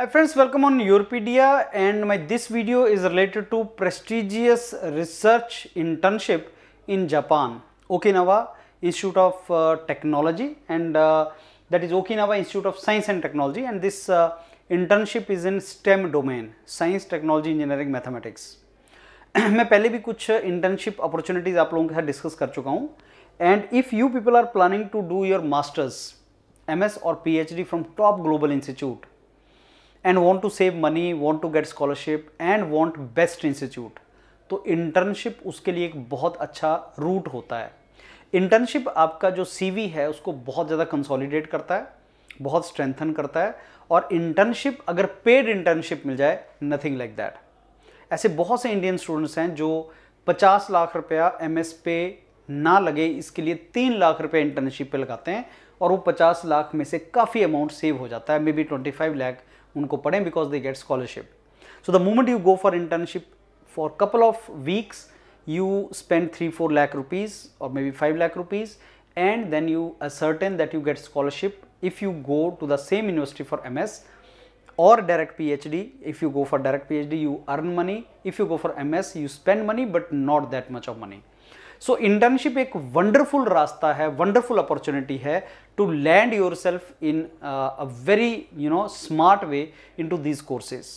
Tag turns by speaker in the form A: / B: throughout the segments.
A: Hi friends, welcome on Europedia, and this video is related to prestigious research internship in Japan, Okinawa Institute of Technology, and that is Okinawa Institute of Science and Technology, and this internship is in STEM domain, Science, Technology, Engineering, Mathematics. मैं पहले भी कुछ internship opportunities आप लोगों के साथ discuss कर चुका हूँ, and if you people are planning to do your masters, MS or PhD from top global institute and want to save money, want to get scholarship and want best institute, तो internship उसके लिए एक बहुत अच्छा root होता है. internship आपका जो CV है उसको बहुत ज़्यादा कंसोलिडेट करता है, बहुत स्ट्रेंथन करता है, और internship अगर पेड internship मिल जाए, नथिंग लाइक दैट. ऐसे बहुत से इंडियन स्टूडेंट्स हैं जो 50 लाख रुपया MS पे ना लगे इसके लिए 3 लाख रुपये इंटर्नशिप पे लगाते हैं, और वो 50 लाख में से काफ़ी अमाउंट सेव हो जाता है, मे बी 25 लाख उनको पढ़ें because they get scholarship. So the moment you go for internship for couple of weeks you spend 3-4 lakh rupees or maybe 5 lakh rupees, and then you ascertain that you get scholarship if you go to the same university for MS or direct PhD. If you go for direct PhD you earn money, if you go for MS you spend money but not that much of money. So internship एक wonderful रास्ता है, wonderful opportunity है to land yourself in a very smart way into these courses.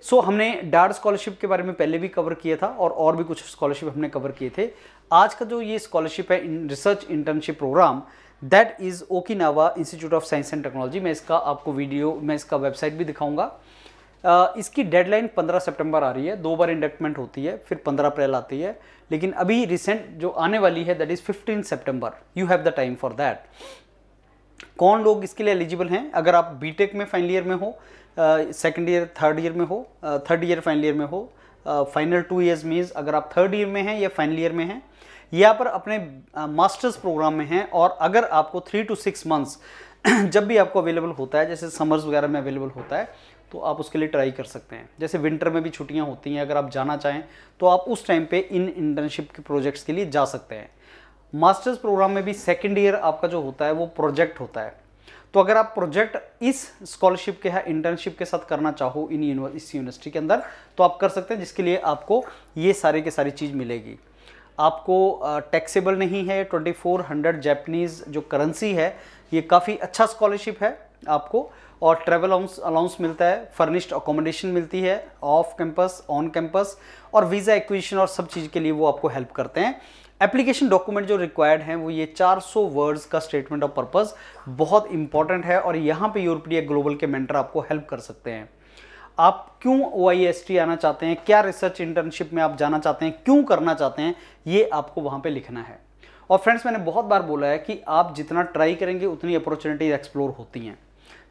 A: सो हमने dart scholarship के बारे में पहले भी कवर किया था, और भी कुछ स्कॉलरशिप हमने कवर किए थे. आज का जो ये स्कॉलरशिप है research internship programme, that is Okinawa Institute of Science and Technology. मैं इसका आपको मैं इसका वेबसाइट भी दिखाऊंगा. इसकी डेडलाइन 15 सितंबर आ रही है, 2 बार इंडक्टमेंट होती है, फिर 15 अप्रैल आती है, लेकिन अभी रिसेंट जो आने वाली है that is 15 September. You have the time for that. कौन लोग इसके लिए एलिजिबल हैं? अगर आप बीटेक में फाइनल ईयर में हो, सेकेंड ईयर थर्ड ईयर में हो, थर्ड ईयर फाइनल ईयर में हो, फाइनल 2 ईयर्स मीन्स अगर आप थर्ड ईयर में हैं या फाइनल ईयर में हैं, या पर अपने मास्टर्स प्रोग्राम में हैं, और अगर आपको 3 to 6 मंथ्स जब भी आपको अवेलेबल होता है, जैसे समर्स वगैरह में अवेलेबल होता है, तो आप उसके लिए ट्राई कर सकते हैं. जैसे विंटर में भी छुट्टियां होती हैं, अगर आप जाना चाहें तो आप उस टाइम पे इन इंटर्नशिप के प्रोजेक्ट्स के लिए जा सकते हैं. मास्टर्स प्रोग्राम में भी सेकेंड ईयर आपका जो होता है वो प्रोजेक्ट होता है, तो अगर आप प्रोजेक्ट इस स्कॉलरशिप के इंटर्नशिप के साथ करना चाहो इस यूनिवर्सिटी के अंदर, तो आप कर सकते हैं, जिसके लिए आपको ये सारे के सारी चीज़ मिलेगी. आपको टैक्सेबल नहीं है. 2400 जापानीज़ जो करेंसी है, ये काफ़ी अच्छा स्कॉलरशिप है आपको, और ट्रैवल अलाउंस मिलता है, फर्निश्ड अकोमोडेशन मिलती है ऑफ कैंपस, ऑन कैंपस, और वीज़ा एक्विजिशन और सब चीज़ के लिए वो आपको हेल्प करते हैं. एप्लीकेशन डॉक्यूमेंट जो रिक्वायर्ड हैं वो ये 400 वर्ड्स का स्टेटमेंट ऑफ पर्पस बहुत इंपॉर्टेंट है, और यहाँ पे यूरोपीडिया ग्लोबल के मेंटर आपको हेल्प कर सकते हैं. आप क्यों OIST आना चाहते हैं, क्या रिसर्च इंटर्नशिप में आप जाना चाहते हैं, क्यों करना चाहते हैं, ये आपको वहाँ पे लिखना है. और फ्रेंड्स, मैंने बहुत बार बोला है कि आप जितना ट्राई करेंगे उतनी अपॉर्चुनिटीज एक्सप्लोर होती हैं.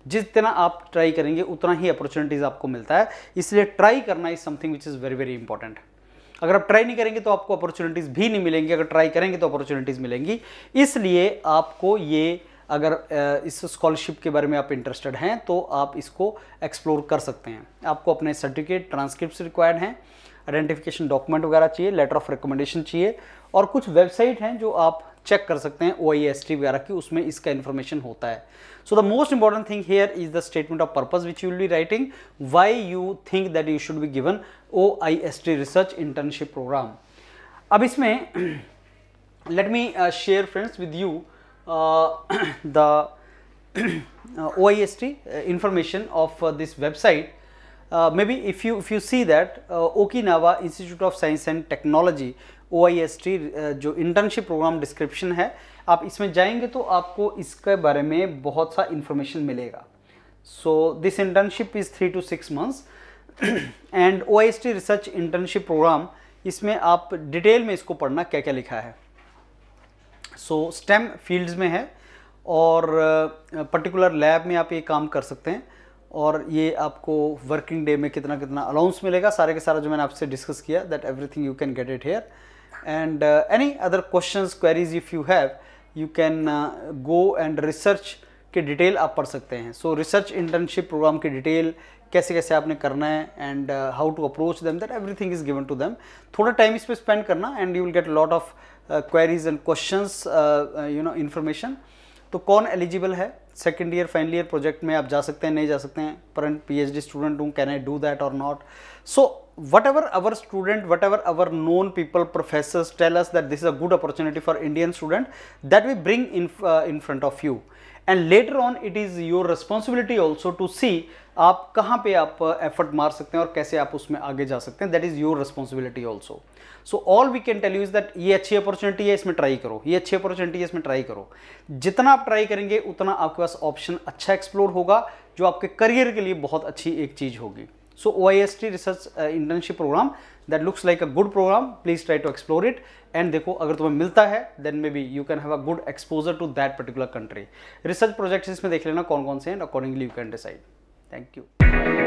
A: जितना आप ट्राई करेंगे उतना ही अपॉर्चुनिटीज़ आपको मिलता है, इसलिए ट्राई करना is something which is very very important. अगर आप ट्राई नहीं करेंगे तो आपको अपॉर्चुनिटीज़ भी नहीं मिलेंगी, अगर ट्राई करेंगे तो अपॉर्चुनिटीज़ मिलेंगी. इसलिए आपको ये, अगर इस स्कॉलरशिप के बारे में आप इंटरेस्टेड हैं तो आप इसको एक्सप्लोर कर सकते हैं. आपको अपने सर्टिफिकेट, ट्रांसक्रिप्ट्स रिक्वायर्ड हैं, आइडेंटिफिकेशन डॉक्यूमेंट वगैरह चाहिए, लेटर ऑफ रिकमेंडेशन चाहिए, और कुछ वेबसाइट हैं जो आप चेक कर सकते हैं OIST वगैरह की, उसमें इसका इन्फॉर्मेशन होता है. So the most important thing here is the statement of purpose which you will be writing why you think that you should be given OIST research internship programme. अब इसमें let me share friends with you the OIST information of this website. Maybe if you see that Okinawa Institute of Science and Technology OIST जो internship programme description है, आप इसमें जाएंगे तो आपको इसके बारे में बहुत सा इंफॉर्मेशन मिलेगा. So this internship is 3 to 6 months and OIST research internship programme, इसमें आप डिटेल में इसको पढ़ना क्या क्या लिखा है. सो स्टेम फील्ड्स में है, और पर्टिकुलर लैब में आप ये काम कर सकते हैं, और ये आपको वर्किंग डे में कितना कितना अलाउंस मिलेगा, सारे के सारा जो मैंने आपसे डिस्कस किया, that everything you can get it here. And any other questions, queries if you have, you can go and research के डिटेल आप पढ़ सकते हैं. सो रिसर्च इंटर्नशिप प्रोग्राम की डिटेल, कैसे कैसे आपने करना है, and how to approach them, that everything is given to them. थोड़ा टाइम इस पर स्पेंड करना, and you will get lot of queries and questions, information. तो कौन एलिजिबल है? Second year final year project में आप जा सकते हैं, नहीं जा सकते हैं? करंट PhD स्टूडेंट हूँ, कैन आई डू दैट और not? So whatever our student, whatever our known people, professors tell us that this is a good opportunity for Indian student, that we bring in front of you, and later on it is your responsibility also to see आप कहाँ पे आप effort मार सकते हैं और कैसे आप उसमें आगे जा सकते हैं. That is your responsibility also. So all we can tell you is that ये अच्छी अपॉर्चुनिटी है, इसमें ट्राई करो, ये अच्छी अपॉर्चुनिटी है, इसमें ट्राई करो. जितना आप ट्राई करेंगे उतना आपके पास ऑप्शन अच्छा एक्सप्लोर होगा, जो आपके करियर के लिए बहुत अच्छी एक चीज होगी. So OIST research internship program that looks like a good program. Please try to explore it. And देखो अगर तुम्हें मिलता है then maybe you can have a good exposure to that particular country. Research projects इसमें देख लेना कौन कौन से हैं and accordingly you can decide. Thank you.